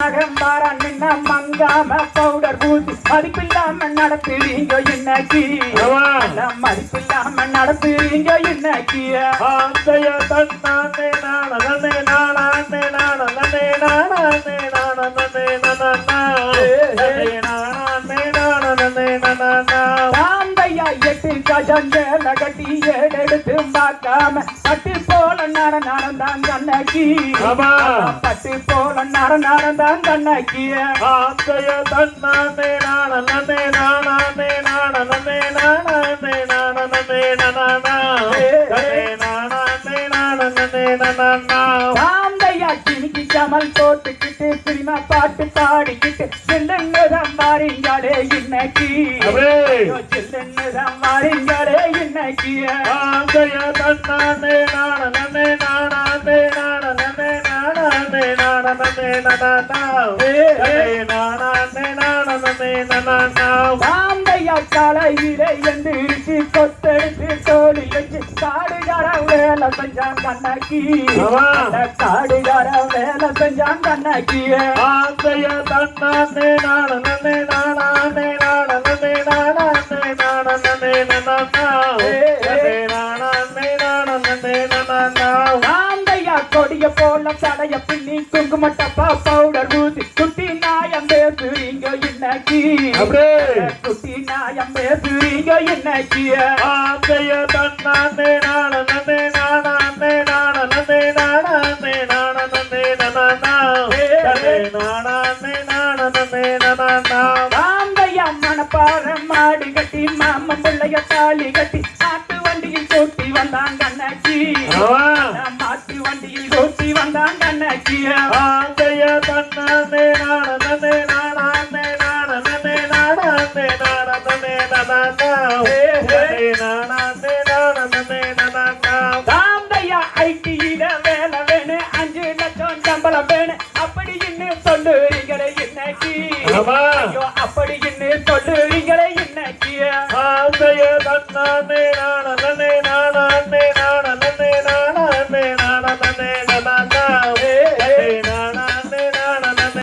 மகம்பாரன் நின்ன மங்காம பவுடர் பூசி மதிப்பில்லாம நடத்துறீங்க இன்னைக்கு மதிப்பில்லாம நடத்துறீங்க இன்னைக்கு ஆந்தைய தன்னானே நானே நானே நானே நானே நானே நாந்தையா எட்டு கஜஞ்சேல கட்டி ஏடெடுத்து பார்க்காம பட்டு போல நடந்தான் கண்ணக்கி பட்டு போல நடந்தான் கண்ணக்கி ஆந்தைய தன்னானே நானே நானே நானே நானே நாந்தையா சினிக்கு கமல் போட்டுக்கிட்டு சினிமா பாட்டு பாடிக்கிட்டு சில்லுன்னுதான் மாறிங்களே இன்னைக்கு சில்லுன்னுதான் மாறிங்களே இன்னைக்கு ஆந்தைய தன்னானே நானே நானே நானே நானே நாந்தையா காலையிலே எந்திரிச்சு கொத்தெடுத்து தோழி வச்சு காடுகார வேலை செஞ்சான் கண்ணக்கி காடுகார வேலை செஞ்சான் கண்ணக்கி ஆந்தைய தன்னானே நானே நானே நானே நாந்தையா கொடிய போல தடைய பின்னி குங்குமட்டப்பா பவுடர் ஊசி குட்டி நாயம் பேசுறீங்க இன்னைக்கு குட்டி நாயம் பேசுறீங்க இன்னைக்கு ஆந்தைய தன்னானே நானே நானே நானே நானே நாந்தையா மணப்பாற மாடி கட்டி மாமன் பிள்ளைய தாலி கட்டி மாட்டு வண்டியில் கூட்டி வந்தான் கண்ணக்கி மாட்டு வண்டியில் கூட்டி வந்தான் கண்ணக்கி ஆந்தைய தன்னானே நானே நானே நானே நானே நாந்தையா ஐடியில வேலை வேணும் 5 லட்சம் சம்பளம் வேணும் அப்படின்னு சொல்லுறீங்களே இன்னைக்கு அப்படி அப்படின்னு சொல்லுறீங்களே இன்னைக்கு ஆந்தைய தன்னானே